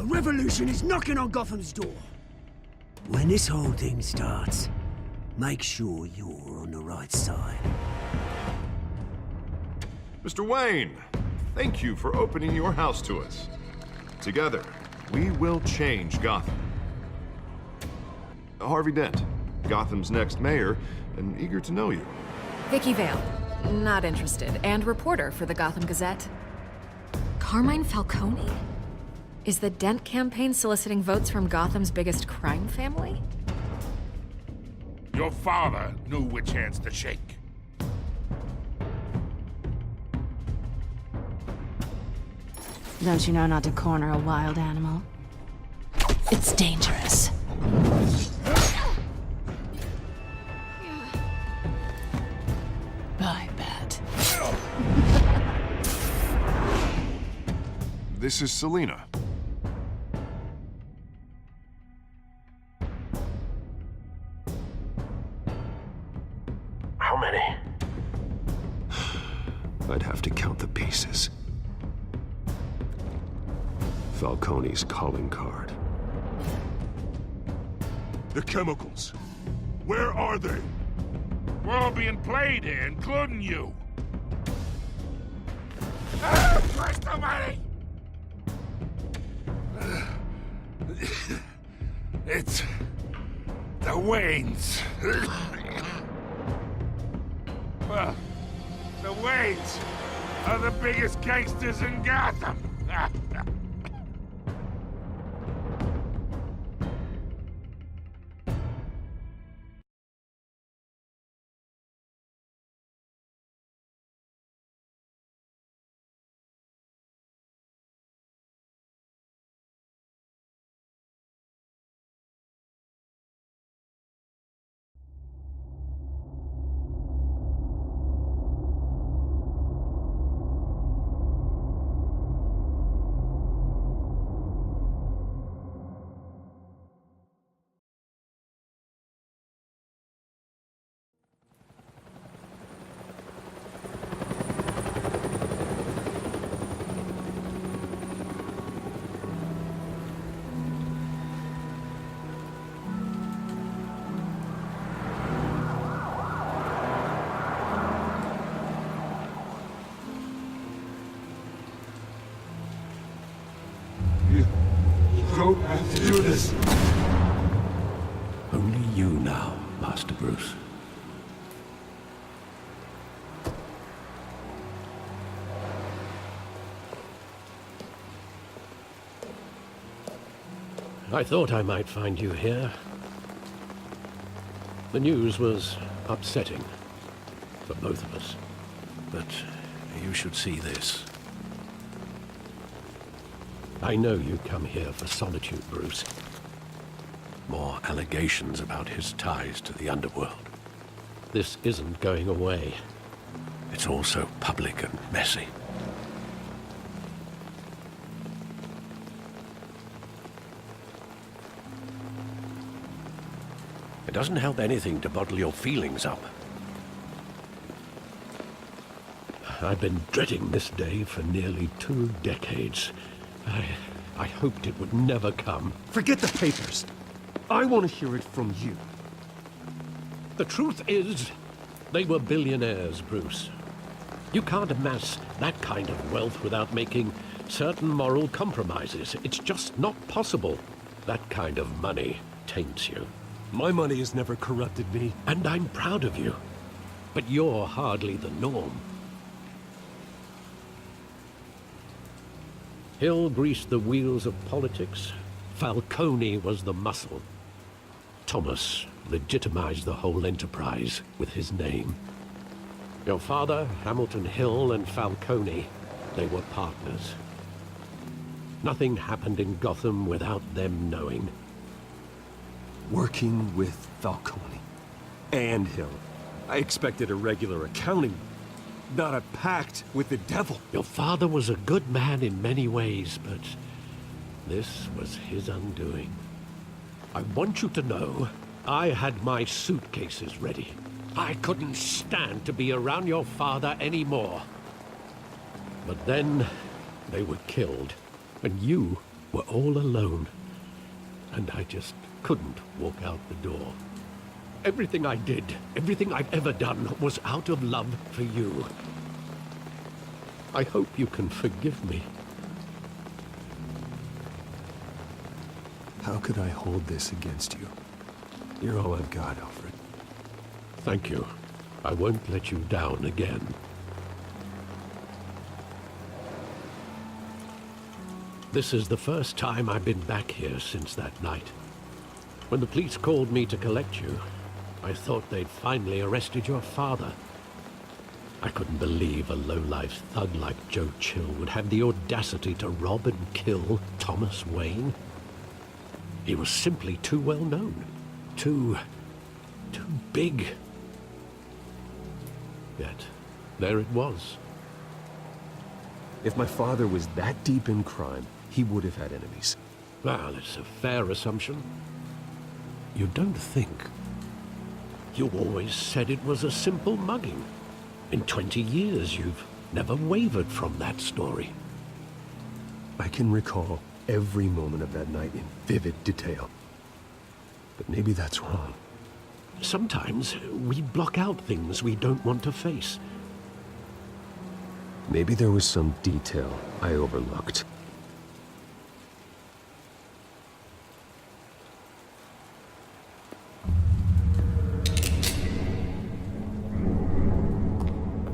revolution is knocking on Gotham's door. When this whole thing starts, make sure you're on the right side. Mr. Wayne, thank you for opening your house to us. Together, we will change Gotham. Harvey Dent, Gotham's next mayor, and eager to know you. Vicky Vale, not interested, and reporter for the Gotham Gazette. Carmine Falcone? Is the Dent campaign soliciting votes from Gotham's biggest crime family? Your father knew which hands to shake. Don't you know not to corner a wild animal? It's dangerous. I bet. This is Selina. How many? I'd have to count the pieces. Falcone's calling card. The chemicals. Where are they? We're all being played here, including you. Christ almighty! It's the Waynes. Well, the Waynes are the biggest gangsters in Gotham. Don't have to do this. Only you now, Master Bruce. I thought I might find you here. The news was upsetting for both of us. But you should see this. I know you come here for solitude, Bruce. More allegations about his ties to the underworld. This isn't going away. It's all so public and messy. It doesn't help anything to bottle your feelings up. I've been dreading this day for nearly 2 decades. I hoped it would never come. Forget the papers. I want to hear it from you. The truth is, they were billionaires, Bruce. You can't amass that kind of wealth without making certain moral compromises. It's just not possible. That kind of money taints you. My money has never corrupted me. And I'm proud of you. But you're hardly the norm. Hill greased the wheels of politics. Falcone was the muscle. Thomas legitimized the whole enterprise with his name. Your father, Hamilton Hill, and Falcone, they were partners. Nothing happened in Gotham without them knowing. Working with Falcone and Hill. I expected a regular accounting, not a pact with the devil. Your father was a good man in many ways, but this was his undoing. I want you to know, I had my suitcases ready. I couldn't stand to be around your father anymore. But then, they were killed, and you were all alone, and I just couldn't walk out the door. Everything I did, everything I've ever done, was out of love for you. I hope you can forgive me. How could I hold this against you? You're all I've got, Alfred. Thank you. I won't let you down again. This is the first time I've been back here since that night. When the police called me to collect you, I thought they'd finally arrested your father. I couldn't believe a low-life thug like Joe Chill would have the audacity to rob and kill Thomas Wayne. He was simply too well known. Too big. Yet, there it was. If my father was that deep in crime, he would have had enemies. Well, it's a fair assumption. You don't think. You always said it was a simple mugging. In 20 years, you've never wavered from that story. I can recall every moment of that night in vivid detail. But maybe that's wrong. Sometimes we block out things we don't want to face. Maybe there was some detail I overlooked.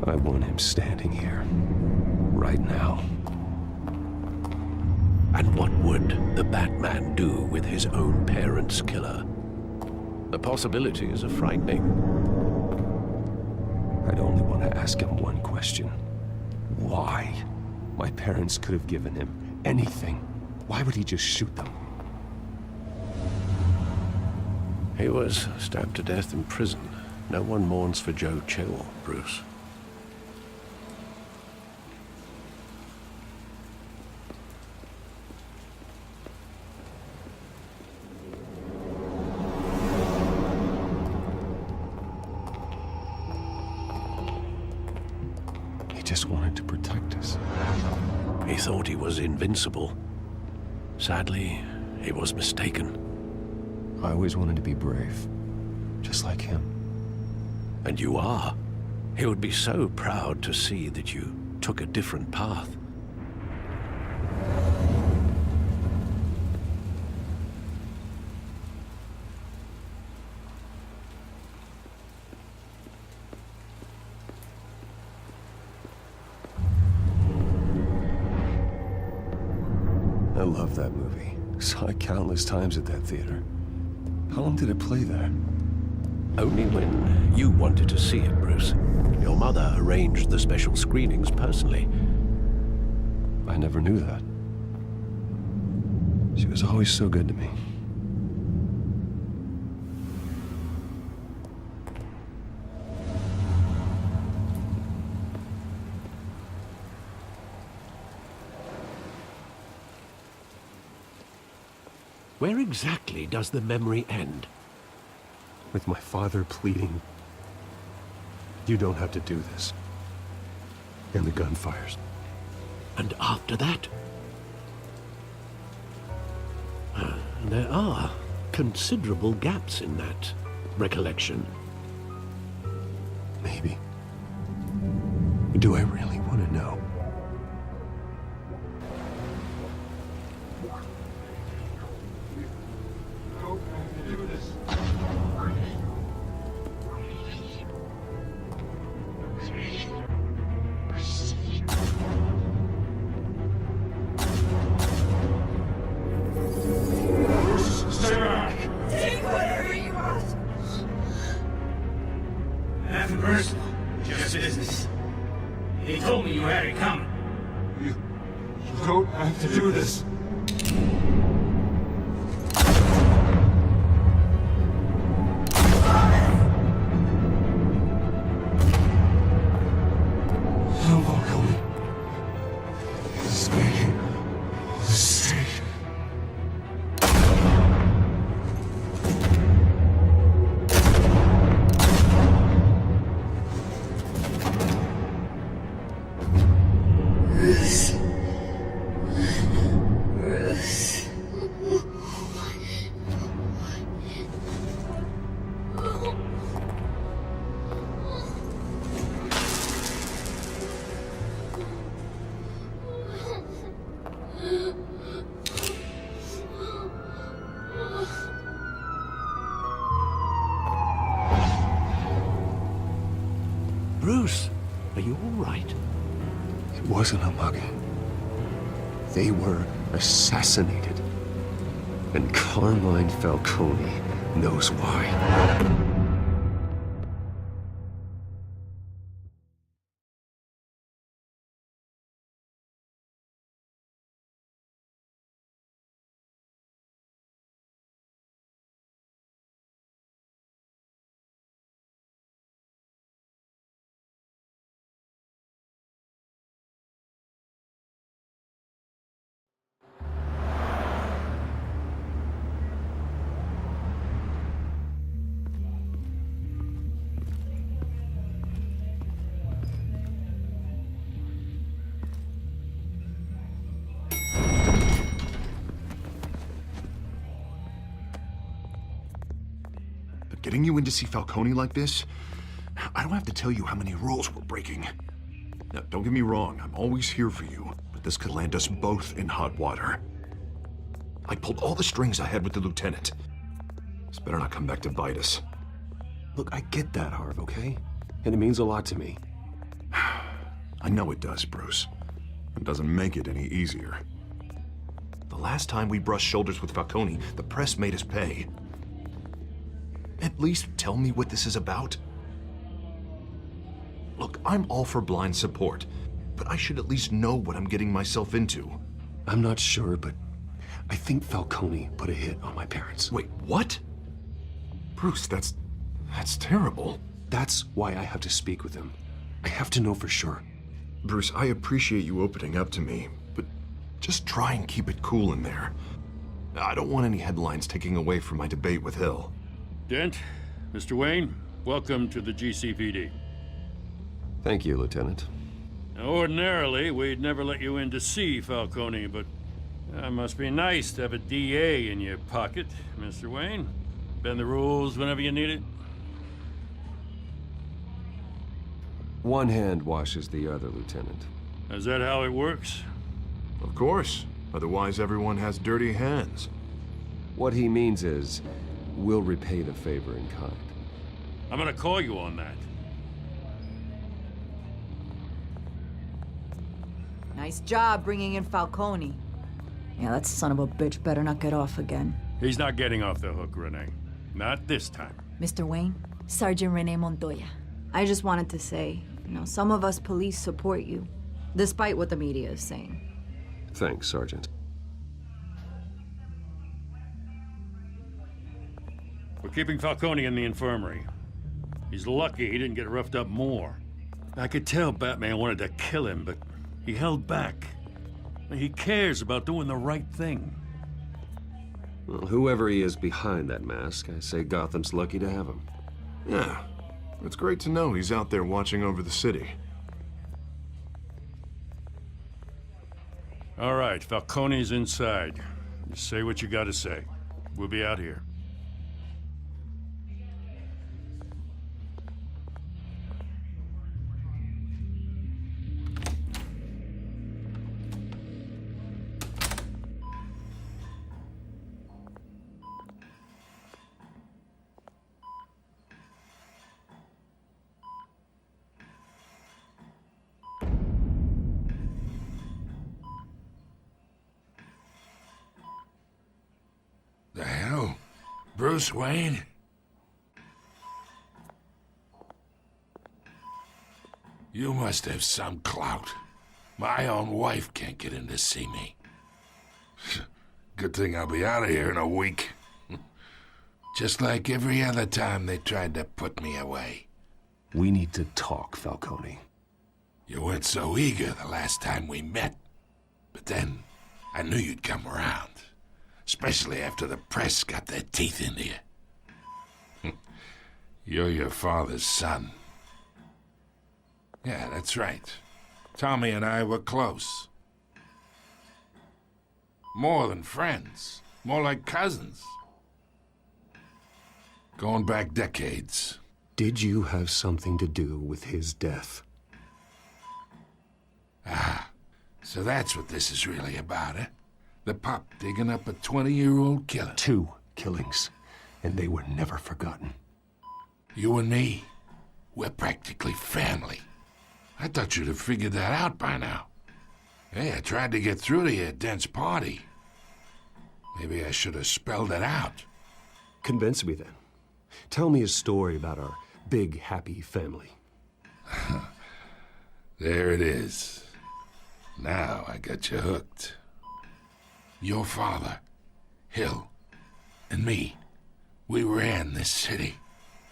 I want him standing here, right now. And what would the Batman do with his own parents' killer? The possibilities are frightening. I'd only want to ask him one question. Why? My parents could have given him anything. Why would he just shoot them? He was stabbed to death in prison. No one mourns for Joe Chill, Bruce. He just wanted to protect us. He thought he was invincible. Sadly, he was mistaken. I always wanted to be brave, just like him. And you are. He would be so proud to see that you took a different path. I love that movie. Saw it countless times at that theater. How long did it play there? Only when you wanted to see it, Bruce. Your mother arranged the special screenings personally. I never knew that. She was always so good to me. Where exactly does the memory end? With my father pleading, "You don't have to do this." And the gun fires. And after that? There are considerable gaps in that recollection. Maybe. Do I really want to know? Nothing personal, just business. He told me you had it coming. You don't have to do this. Bruce, are you all right? It wasn't a mugging. They were assassinated. And Carmine Falcone knows why. Getting you in to see Falcone like this? I don't have to tell you how many rules we're breaking. Now, don't get me wrong, I'm always here for you, but this could land us both in hot water. I pulled all the strings I had with the lieutenant. This better not come back to bite us. Look, I get that, Harv, okay? And it means a lot to me. I know it does, Bruce. It doesn't make it any easier. The last time we brushed shoulders with Falcone, the press made us pay. At least tell me what this is about. Look, I'm all for blind support, but I should at least know what I'm getting myself into. I'm not sure, but I think Falcone put a hit on my parents. Wait, what? Bruce, that's terrible. That's why I have to speak with him. I have to know for sure. Bruce, I appreciate you opening up to me, but just try and keep it cool in there. I don't want any headlines taking away from my debate with Hill. Dent, Mr. Wayne, welcome to the GCPD. Thank you, Lieutenant. Now, ordinarily, we'd never let you in to see Falcone, but it must be nice to have a DA in your pocket, Mr. Wayne. Bend the rules whenever you need it. One hand washes the other, Lieutenant. Is that how it works? Of course. Otherwise, everyone has dirty hands. What he means is, we'll repay the favor in kind. I'm gonna call you on that. Nice job bringing in Falcone. Yeah, that son of a bitch better not get off again. He's not getting off the hook, Renee. Not this time. Mr. Wayne, Sergeant Renee Montoya. I just wanted to say, some of us police support you, despite what the media is saying. Thanks, Sergeant. We're keeping Falcone in the infirmary. He's lucky he didn't get roughed up more. I could tell Batman wanted to kill him, but he held back. He cares about doing the right thing. Well, whoever he is behind that mask, I say Gotham's lucky to have him. Yeah, it's great to know he's out there watching over the city. All right, Falcone's inside. Just say what you gotta say. We'll be out here. The hell? Bruce Wayne? You must have some clout. My own wife can't get in to see me. Good thing I'll be out of here in a week. Just like every other time they tried to put me away. We need to talk, Falcone. You weren't so eager the last time we met. But then, I knew you'd come around. Especially after the press got their teeth into you. You're your father's son. Yeah, that's right. Tommy and I were close. More than friends. More like cousins. Going back decades. Did you have something to do with his death? Ah, so that's what this is really about, eh? The pup digging up a 20-year-old killer. 2 killings, and they were never forgotten. You and me, We're practically family. I thought you'd have figured that out by now. Hey, I tried to get through to you at Dent's party. Maybe I should have spelled it out. Convince me then. Tell me a story about our big, happy family. There it is. Now I got you hooked. Your father, Hill, and me, we ran this city.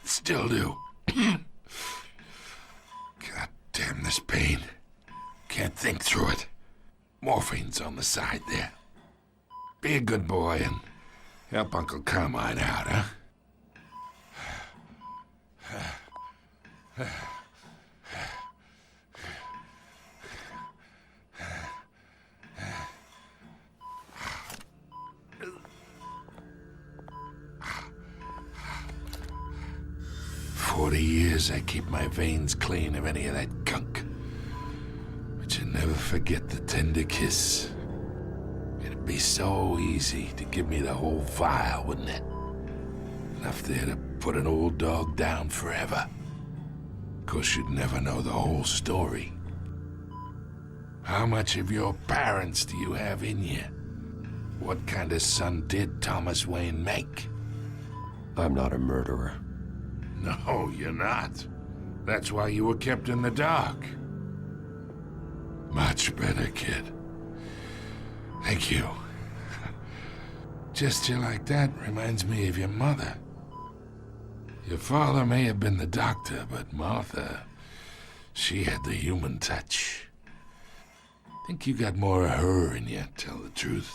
Still do. God damn this pain. Can't think through it. Morphine's on the side there. Be a good boy and help Uncle Carmine out, huh? 40 years I keep my veins clean of any of that gunk. But you never forget the tender kiss. It'd be so easy to give me the whole vial, wouldn't it? Enough there to put an old dog down forever. Of course, you'd never know the whole story. How much of your parents do you have in you? What kind of son did Thomas Wayne make? I'm not a murderer. No, you're not. That's why you were kept in the dark. Much better, kid. Thank you. Gesture like that reminds me of your mother. Your father may have been the doctor, but Martha, she had the human touch. Think you got more of her in you, tell the truth.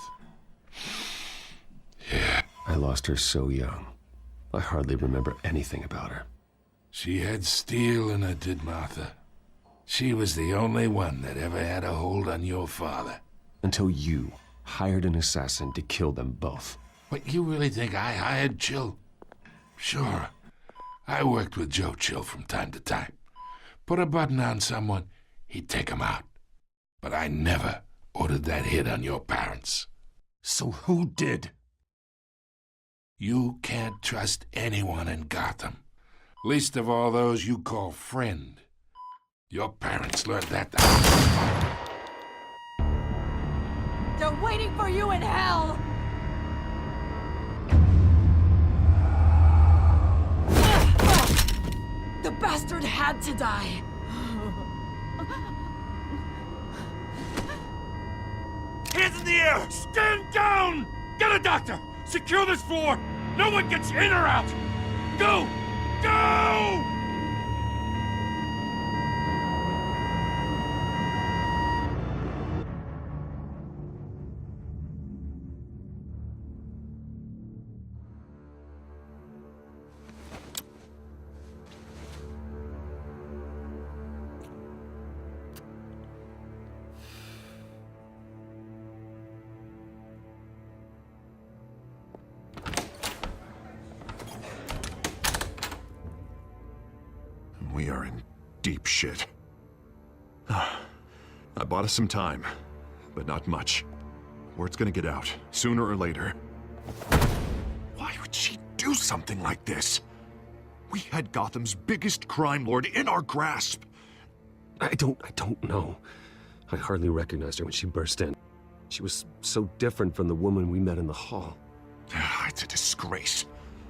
Yeah. I lost her so young. I hardly remember anything about her. She had steel in her, did Martha. She was the only one that ever had a hold on your father. Until you hired an assassin to kill them both. What, you really think I hired Chill? Sure. I worked with Joe Chill from time to time. Put a button on someone, he'd take him out. But I never ordered that hit on your parents. So who did? You can't trust anyone in Gotham. Least of all those you call friend. Your parents learned that. They're waiting for you in hell! The bastard had to die! Hands in the air! Stand down! Get a doctor! Secure this floor! No one gets in or out! Go! Go! We are in deep shit. I bought us some time, but not much. Word's gonna get out, sooner or later. Why would she do something like this? We had Gotham's biggest crime lord in our grasp. I don't know. I hardly recognized her when she burst in. She was so different from the woman we met in the hall. It's a disgrace.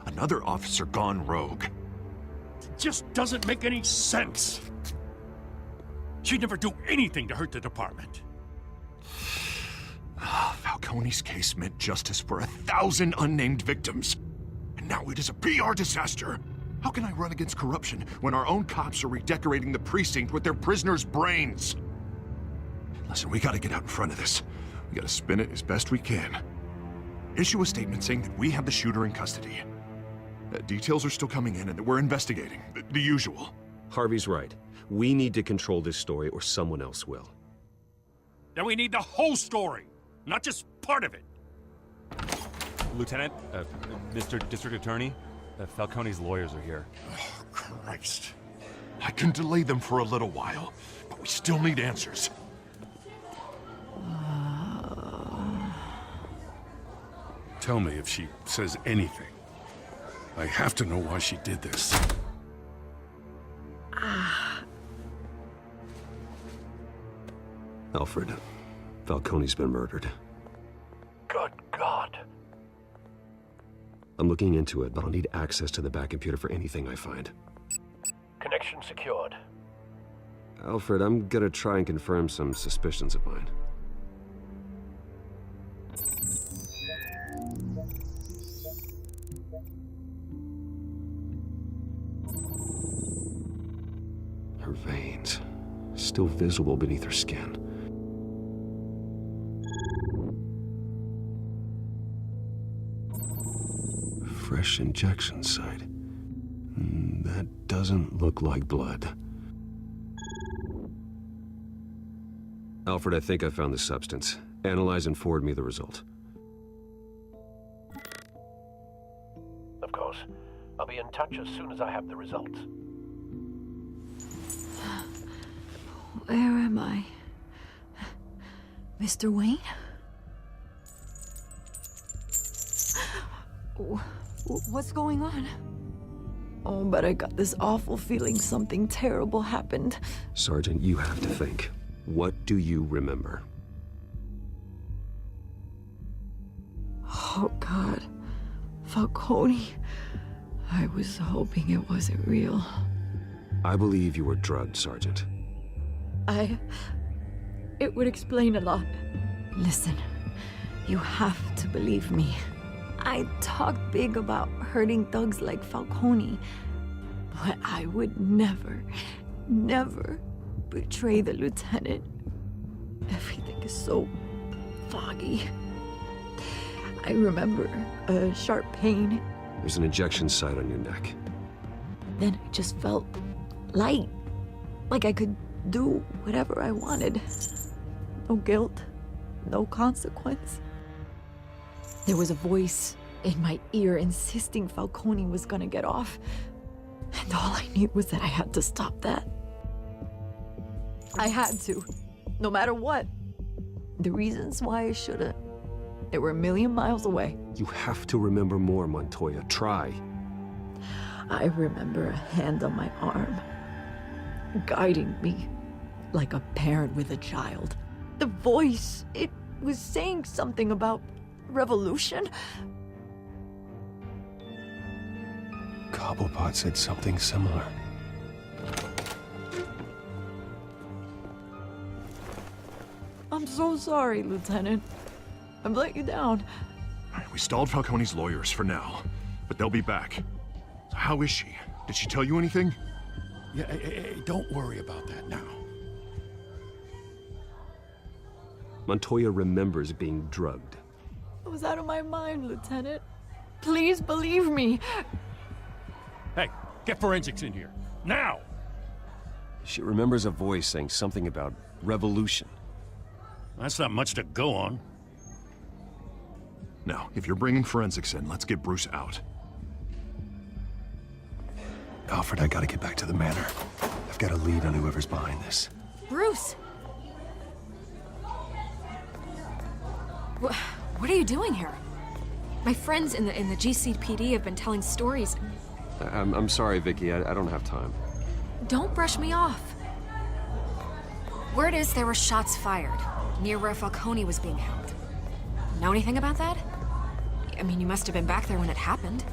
Another officer gone rogue. Just doesn't make any sense. She'd never do anything to hurt the department. Falcone's case meant justice for 1,000 unnamed victims. And now it is a PR disaster. How can I run against corruption when our own cops are redecorating the precinct with their prisoners' brains? Listen, we gotta get out in front of this. We gotta spin it as best we can. Issue a statement saying that we have the shooter in custody. Details are still coming in and that we're investigating. The usual. Harvey's right. We need to control this story or someone else will. Then we need the whole story, not just part of it. Lieutenant, Mr. District Attorney, Falcone's lawyers are here. Oh, Christ. I can delay them for a little while, but we still need answers. Tell me if she says anything. I have to know why she did this. Alfred, Falcone's been murdered. Good God. I'm looking into it, but I'll need access to the back computer for anything I find. Connection secured. Alfred, I'm gonna try and confirm some suspicions of mine. Her veins, still visible beneath her skin. Fresh injection site. That doesn't look like blood. Alfred, I think I found the substance. Analyze and forward me the result. Of course. I'll be in touch as soon as I have the results. Where am I? Mr. Wayne? What's going on? Oh, but I got this awful feeling something terrible happened. Sergeant, you have to think. What do you remember? Oh, God. Falcone. I was hoping it wasn't real. I believe you were drugged, Sergeant. It would explain a lot. Listen, you have to believe me. I talk big about hurting thugs like Falcone, but I would never betray the lieutenant. Everything is so foggy. I remember a sharp pain. There's an injection site on your neck. Then I just felt light, like I could do whatever I wanted. No guilt, no consequence. There was a voice in my ear insisting Falcone was gonna get off. And all I knew was that I had to stop that. I had to, no matter what. The reasons why I should've, they were a million miles away. You have to remember more, Montoya. Try. I remember a hand on my arm, guiding me like a parent with a child. The voice, it was saying something about revolution. Cobblepot said something similar. I'm so sorry, Lieutenant. I've let you down. We stalled Falcone's lawyers for now, but they'll be back. So how is she? Did she tell you anything? Yeah, don't worry about that now. Montoya remembers being drugged. I was out of my mind, Lieutenant. Please believe me. Hey, get forensics in here. Now! She remembers a voice saying something about revolution. That's not much to go on. Now, if you're bringing forensics in, let's get Bruce out. Alfred, I gotta get back to the manor. I've got a lead on whoever's behind this. Bruce! What are you doing here? My friends in the GCPD have been telling stories. I'm sorry, Vicky. I don't have time. Don't brush me off. Word is there were shots fired near where Falcone was being held. Know anything about that? I mean, you must have been back there when it happened.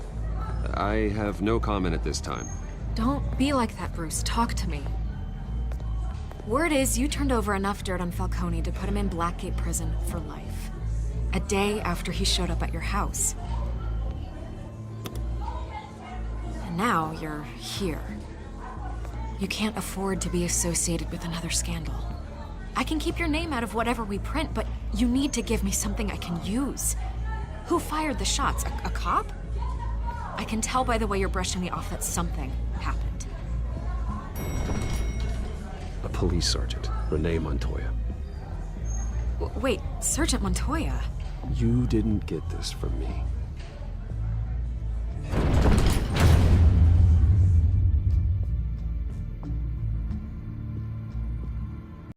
I have no comment at this time. Don't be like that, Bruce. Talk to me. Word is you turned over enough dirt on Falcone to put him in Blackgate Prison for life. A day after he showed up at your house. And now you're here. You can't afford to be associated with another scandal. I can keep your name out of whatever we print, but you need to give me something I can use. Who fired the shots? A cop? I can tell by the way you're brushing me off that something happened. A police sergeant, Renee Montoya. Wait, Sergeant Montoya? You didn't get this from me.